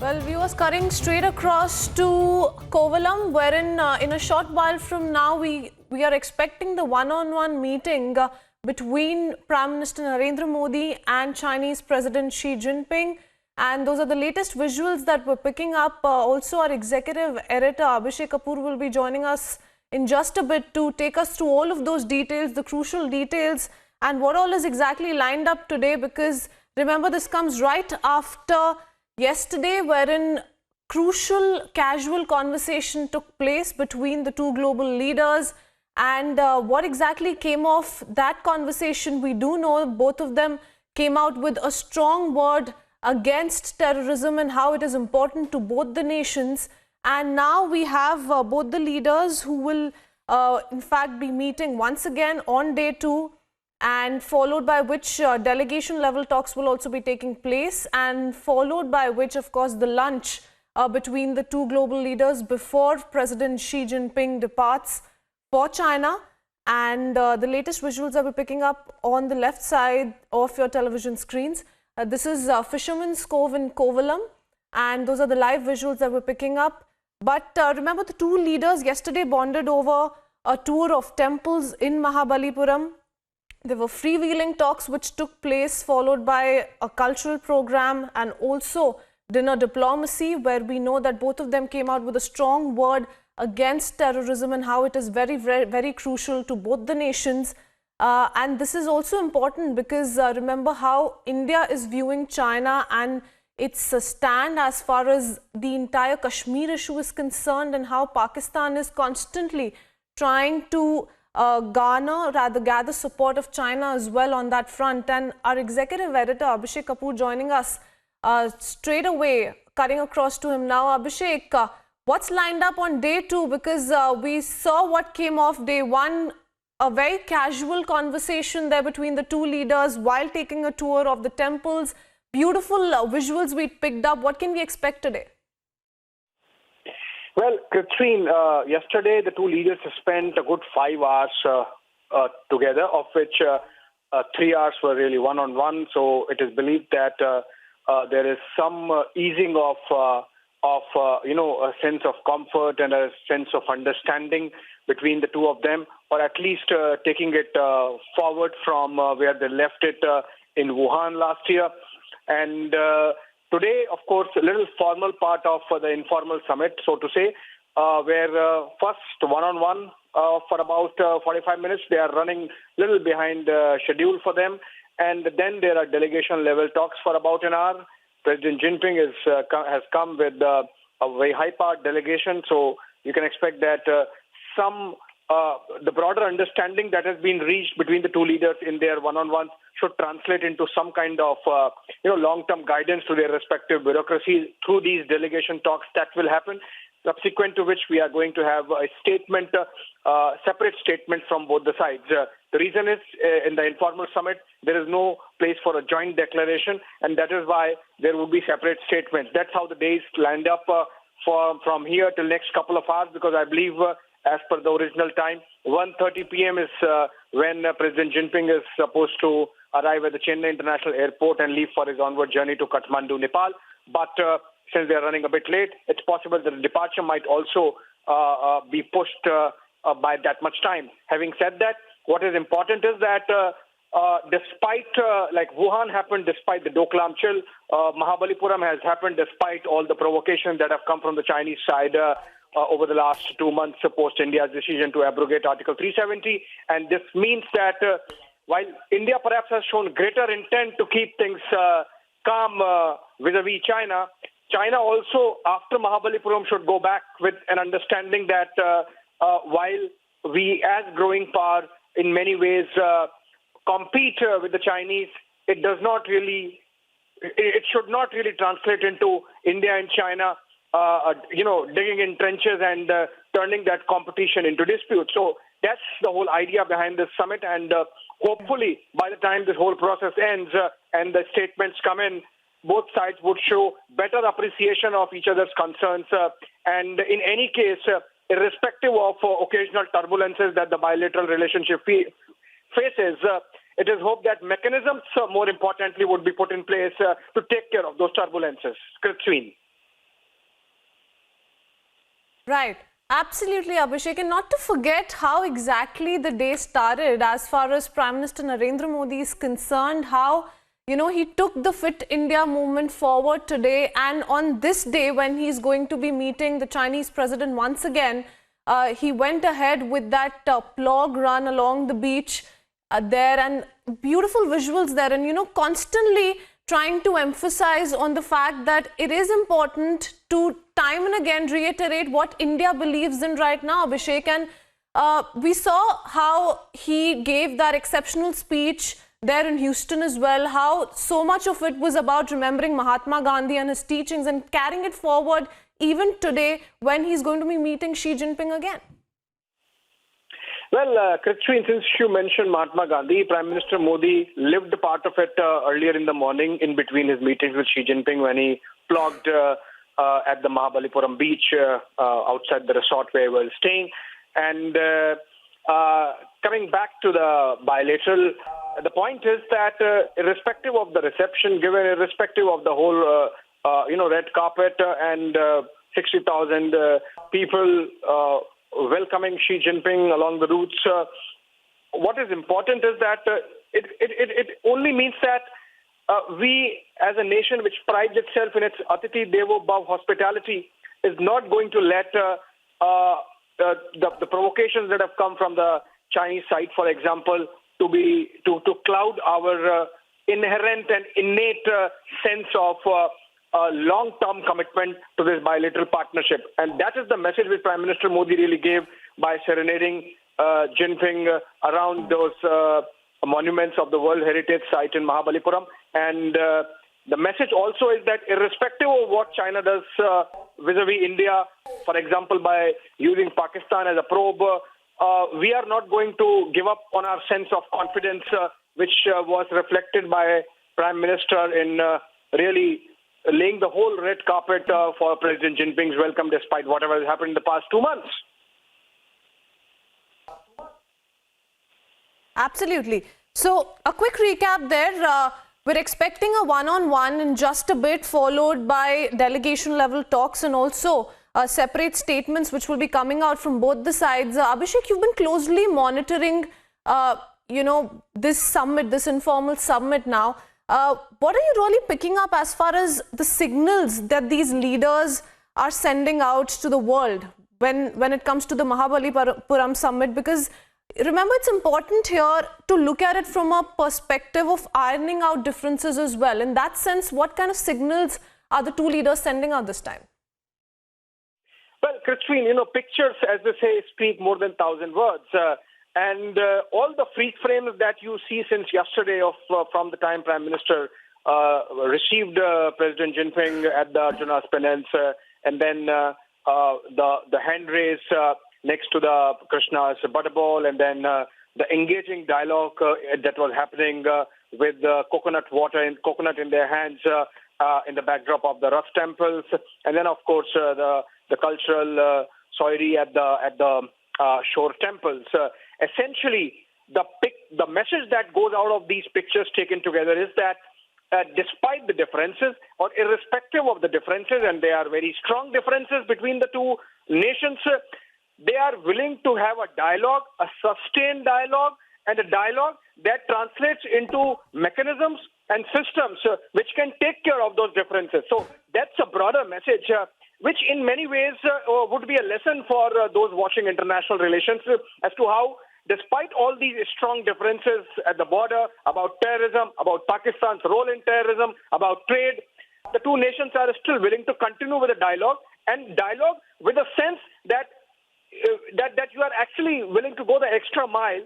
Well, viewers, cutting straight across to Kovalam, wherein in a short while from now we are expecting the one-on-one meeting between Prime Minister Narendra Modi and Chinese President Xi Jinping. And those are the latest visuals that we're picking up. Also, our executive editor Abhishek Kapoor will be joining us in just a bit to take us through all of those details, the crucial details, and what all is exactly lined up today. Because remember, this comes right after yesterday, wherein crucial casual conversation took place between the two global leaders. And what exactly came off that conversation, we do know both of them came out with a strong word against terrorism and how it is important to both the nations. And now we have both the leaders who will in fact be meeting once again on day 2, and followed by which delegation level talks will also be taking place, and followed by which, of course, the lunch between the two global leaders before President Xi Jinping departs for China. And the latest visuals that we're picking up on the left side of your television screens. This is Fisherman's Cove in Kovalam, and those are the live visuals that we're picking up. But remember, the two leaders yesterday bonded over a tour of temples in Mahabalipuram. There were freewheeling talks which took place, followed by a cultural program and also dinner diplomacy, where we know that both of them came out with a strong word against terrorism and how it is very, very, very crucial to both the nations. And this is also important because remember how India is viewing China and its stand as far as the entire Kashmir issue is concerned, and how Pakistan is constantly trying to gather support of China as well on that front. And our executive editor Abhishek Kapoor joining us straight away, cutting across to him now. Abhishek, what's lined up on day 2? Because we saw what came off day 1, a very casual conversation there between the two leaders while taking a tour of the temples. Beautiful visuals we picked up. What can we expect today? Well, Catherine, yesterday the two leaders spent a good 5 hours together, of which 3 hours were really one-on-one. So it is believed that there is some easing of a sense of comfort and a sense of understanding between the two of them, or at least taking it forward from where they left it in Wuhan last year. And today, of course, a little formal part of the informal summit, so to say, where first one-on-one for about 45 minutes. They are running a little behind schedule for them. And then there are delegation-level talks for about an hour. President Jinping has come with a very high-powered delegation, so you can expect that the broader understanding that has been reached between the two leaders in their one-on-ones should translate into some kind of long-term guidance to their respective bureaucracies through these delegation talks that will happen. Subsequent to which we are going to have a statement, separate statement from both the sides. The reason is in the informal summit there is no place for a joint declaration, and that is why there will be separate statements. That's how the days lined up from here till next couple of hours, because I believe as per the original time, 1:30 p.m. is when President Jinping is supposed to arrive at the Chennai International Airport and leave for his onward journey to Kathmandu, Nepal. But since they are running a bit late, it's possible that the departure might also be pushed by that much time. Having said that, what is important is that despite, like Wuhan happened despite the Doklam chill, Mahabalipuram has happened despite all the provocations that have come from the Chinese side over the last 2 months post India's decision to abrogate Article 370. And this means that while India perhaps has shown greater intent to keep things calm vis-a-vis China, China also, after Mahabalipuram, should go back with an understanding that while we as growing power in many ways compete with the Chinese, it should not really translate into India and China digging in trenches and turning that competition into dispute. So that's the whole idea behind this summit. And hopefully, by the time this whole process ends and the statements come in, both sides would show better appreciation of each other's concerns. And in any case, irrespective of occasional turbulences that the bilateral relationship faces, it is hoped that mechanisms, more importantly, would be put in place to take care of those turbulences. Christine. Right. Absolutely, Abhishek. And not to forget how exactly the day started as far as Prime Minister Narendra Modi is concerned, how, he took the Fit India movement forward today. And on this day, when he's going to be meeting the Chinese president once again, he went ahead with that plog run along the beach there, and beautiful visuals there. And, constantly trying to emphasize on the fact that it is important to time and again reiterate what India believes in right now, Abhishek. And we saw how he gave that exceptional speech there in Houston as well, how so much of it was about remembering Mahatma Gandhi and his teachings and carrying it forward even today when he's going to be meeting Xi Jinping again. Well, Krithvi, since you mentioned Mahatma Gandhi, Prime Minister Modi lived a part of it earlier in the morning in between his meetings with Xi Jinping when he flogged at the Mahabalipuram beach outside the resort where he was staying. And coming back to the bilateral, the point is that irrespective of the reception given, irrespective of the whole, red carpet and 60,000 people welcoming Xi Jinping along the routes, what is important is that it only means that we, as a nation which prides itself in its Atiti Devo Bhav hospitality, is not going to let the provocations that have come from the Chinese side, for example, to cloud our inherent and innate sense of long-term commitment to this bilateral partnership. And that is the message which Prime Minister Modi really gave by serenading Jinping around those monuments of the World Heritage Site in Mahabalipuram. And the message also is that irrespective of what China does vis-a-vis India, for example, by using Pakistan as a probe, we are not going to give up on our sense of confidence, which was reflected by Prime Minister in really laying the whole red carpet for President Jinping's welcome, despite whatever has happened in the past 2 months. Absolutely. So, a quick recap there. We're expecting a one-on-one in just a bit, followed by delegation-level talks and also separate statements which will be coming out from both the sides. Abhishek, you've been closely monitoring, this summit, this informal summit now. What are you really picking up as far as the signals that these leaders are sending out to the world when it comes to the Mahabalipuram summit? Because remember, it's important here to look at it from a perspective of ironing out differences as well. In that sense, what kind of signals are the two leaders sending out this time? Well, Christine, pictures, as they say, speak more than 1,000 words. And all the freak frames that you see since yesterday from the time Prime Minister received President Jinping at the Arjuna's penance, and then the hand raise next to the Krishna's butterball, and then the engaging dialogue that was happening with coconut water and coconut in their hands in the backdrop of the rough temples, and then of course the cultural soiree at the shore temples. Essentially, the message that goes out of these pictures taken together is that despite the differences, or irrespective of the differences, and they are very strong differences between the two nations, they are willing to have a dialogue, a sustained dialogue, and a dialogue that translates into mechanisms and systems which can take care of those differences. So that's a broader message, which in many ways would be a lesson for those watching international relations as to how, despite all these strong differences at the border about terrorism, about Pakistan's role in terrorism, about trade, the two nations are still willing to continue with a dialogue, and dialogue with a sense that you are actually willing to go the extra mile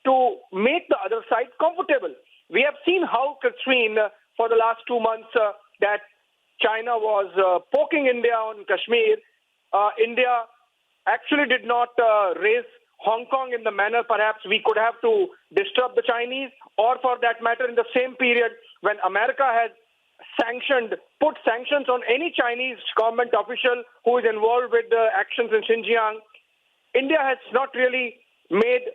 to make the other side comfortable. We have seen how, Catherine, for the last 2 months, that China was poking India on Kashmir. India actually did not raise Hong Kong in the manner perhaps we could have to disturb the Chinese, or for that matter in the same period when America has put sanctions on any Chinese government official who is involved with the actions in Xinjiang. India has not really made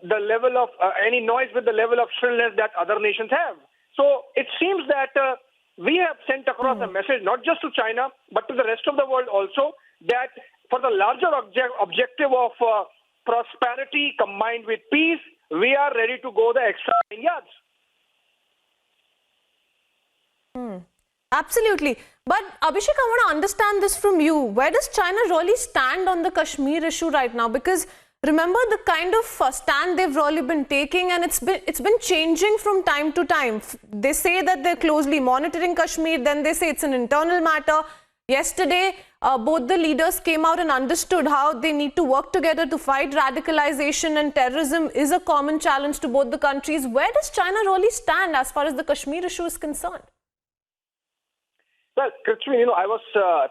the level of any noise with the level of shrillness that other nations have. So it seems that we have sent across a message not just to China but to the rest of the world also, that for the larger objective of prosperity combined with peace, we are ready to go the extra 9 yards. Absolutely. But Abhishek, I want to understand this from you. Where does China really stand on the Kashmir issue right now? Because remember the kind of stand they've really been taking, and it's been changing from time to time. They say that they're closely monitoring Kashmir, then they say it's an internal matter. Yesterday, both the leaders came out and understood how they need to work together to fight radicalization, and terrorism is a common challenge to both the countries. Where does China really stand as far as the Kashmir issue is concerned? Well, Krishmi, I was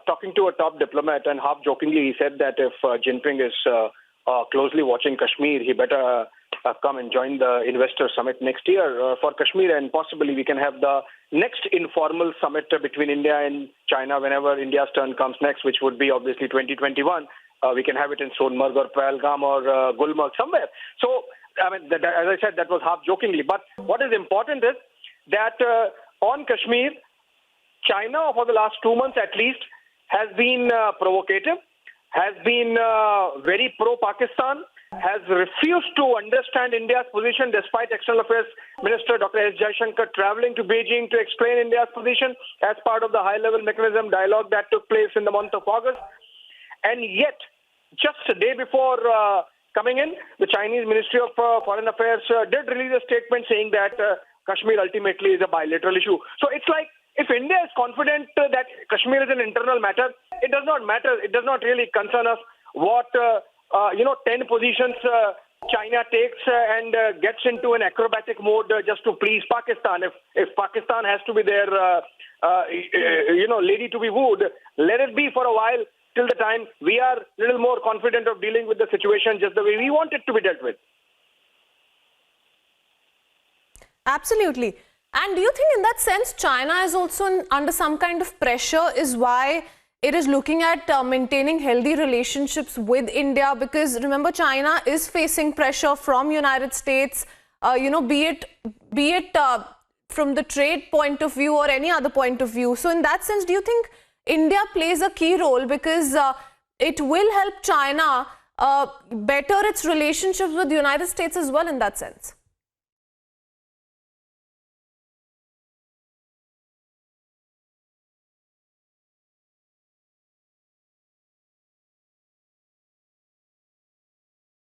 talking to a top diplomat, and half jokingly he said that if Jinping is closely watching Kashmir, he better come and join the investor summit next year for Kashmir, and possibly we can have the next informal summit between India and China whenever India's turn comes next, which would be obviously 2021. We can have it in Sonmarg or Pahalgam or Gulmarg, somewhere. So, I mean, as I said, that was half jokingly. But what is important is that on Kashmir, China, for the last 2 months at least, has been provocative, has been very pro-Pakistan, has refused to understand India's position despite External Affairs Minister Dr. S. Jaishankar traveling to Beijing to explain India's position as part of the high-level mechanism dialogue that took place in the month of August. And yet, just a day before coming in, the Chinese Ministry of Foreign Affairs did release a statement saying that Kashmir ultimately is a bilateral issue. So it's like, if India is confident that Kashmir is an internal matter, it does not matter. It does not really concern us what 10 positions China takes and gets into an acrobatic mode just to please Pakistan. If Pakistan has to be their lady to be wooed, let it be for a while till the time we are a little more confident of dealing with the situation just the way we want it to be dealt with. Absolutely. And do you think in that sense China is also under some kind of pressure, is why it is looking at maintaining healthy relationships with India? Because remember, China is facing pressure from United States, be it from the trade point of view or any other point of view. So in that sense, do you think India plays a key role, because it will help China better its relationships with the United States as well in that sense?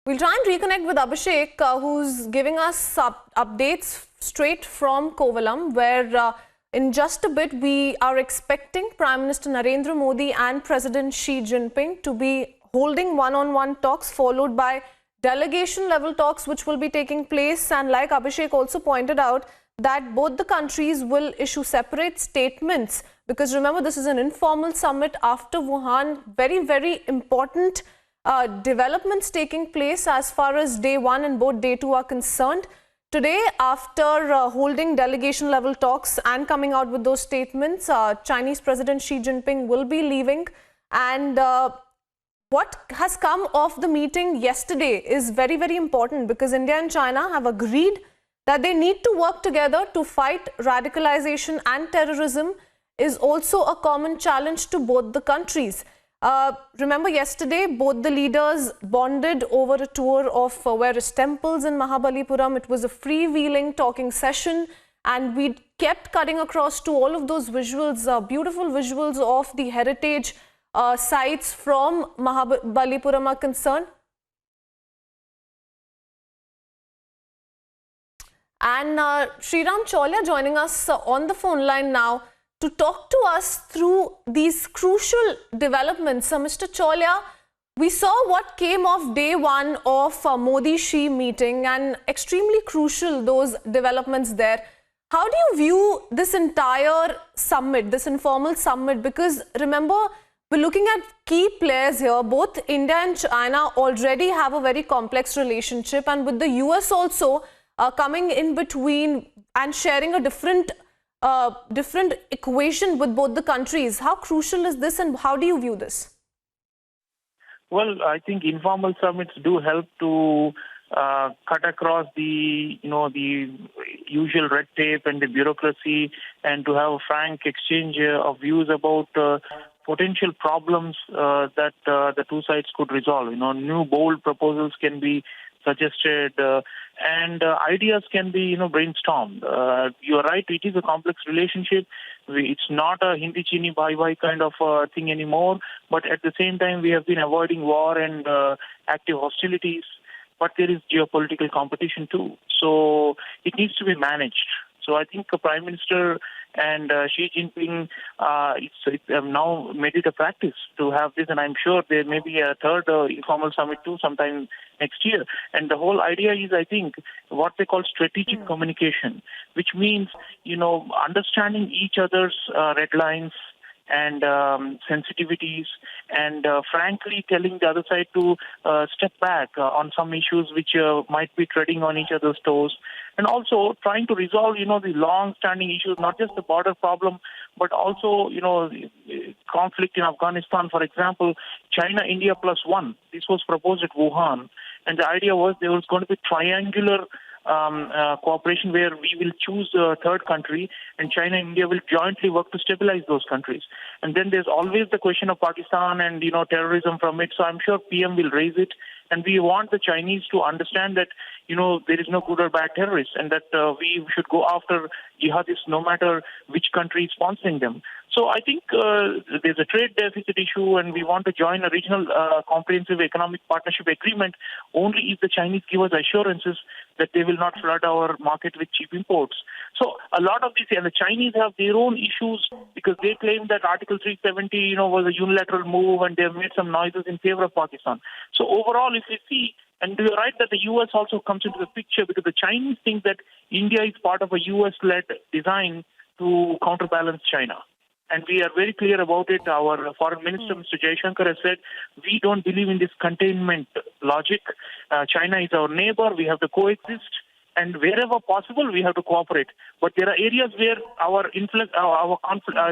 We'll try and reconnect with Abhishek, who's giving us updates straight from Kovalam, where in just a bit we are expecting Prime Minister Narendra Modi and President Xi Jinping to be holding one-on-one talks, followed by delegation-level talks which will be taking place. And like Abhishek also pointed out, that both the countries will issue separate statements, because remember, this is an informal summit after Wuhan. Very, very important developments taking place as far as day one and both day two are concerned. Today, after holding delegation level talks and coming out with those statements, Chinese President Xi Jinping will be leaving. And what has come of the meeting yesterday is very, very important, because India and China have agreed that they need to work together to fight radicalization, and terrorism is also a common challenge to both the countries. Remember, yesterday, both the leaders bonded over a tour of various temples in Mahabalipuram. It was a freewheeling talking session, and we kept cutting across to all of those visuals, beautiful visuals of the heritage sites from Mahabalipuram are concerned. And Sriram Cholia joining us on the phone line now to talk to us through these crucial developments. Mr. Cholia, we saw what came of day one of Modi-Xi meeting, and extremely crucial those developments there. How do you view this entire summit, this informal summit? Because remember, we're looking at key players here. Both India and China already have a very complex relationship, and with the US also coming in between and sharing a different equation with both the countries. How crucial is this, and how do you view this? Well, I think informal summits do help to cut across the usual red tape and the bureaucracy, and to have a frank exchange of views about potential problems that the two sides could resolve. New bold proposals can be suggested, and ideas can be, brainstormed. You are right; it is a complex relationship. It's not a Hindi chini bhai bhai kind of thing anymore. But at the same time, we have been avoiding war and active hostilities. But there is geopolitical competition too, so it needs to be managed. So I think the Prime Minister and Xi Jinping have now made it a practice to have this, and I'm sure there may be a third informal summit too sometime next year. And the whole idea is, I think, what they call strategic communication, which means, understanding each other's red lines and sensitivities, and frankly telling the other side to step back on some issues which might be treading on each other's toes, and also trying to resolve, the long-standing issues, not just the border problem, but also, conflict in Afghanistan, for example, China-India +1. This was proposed at Wuhan, and the idea was there was going to be triangular cooperation where we will choose a third country and China and India will jointly work to stabilize those countries. And then there's always the question of Pakistan and, terrorism from it. So I'm sure PM will raise it. And we want the Chinese to understand that, there is no good or bad terrorists, and that we should go after jihadists no matter which country is sponsoring them. So I think there's a trade deficit issue, and we want to join a regional comprehensive economic partnership agreement only if the Chinese give us assurances that they will not flood our market with cheap imports. So a lot of these, and the Chinese have their own issues because they claim that Article 370, was a unilateral move, and they have made some noises in favor of Pakistan. So overall, if we see, and you're right that the U.S. also comes into the picture because the Chinese think that India is part of a U.S.-led design to counterbalance China. And we are very clear about it. Our Foreign Minister, Mr. Jaishankar, has said, we don't believe in this containment logic. China is our neighbor. We have to coexist. And wherever possible, we have to cooperate. But there are areas where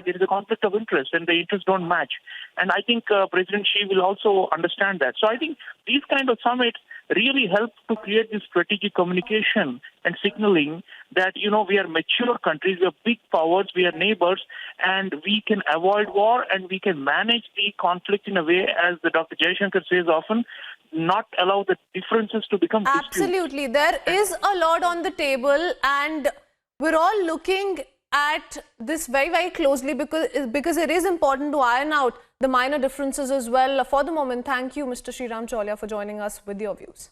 there is a conflict of interest, and the interests don't match. And I think President Xi will also understand that. So I think these kind of summits really help to create this strategic communication and signaling that, we are mature countries, we are big powers, we are neighbors, and we can avoid war and we can manage the conflict in a way, as the Dr. Jaishankar says often, not allow the differences to become disputes. Absolutely. There is a lot on the table, and we're all looking at this very, very closely because it is important to iron out the minor differences as well. For the moment, thank you, Mr. Sriram Cholia, for joining us with your views.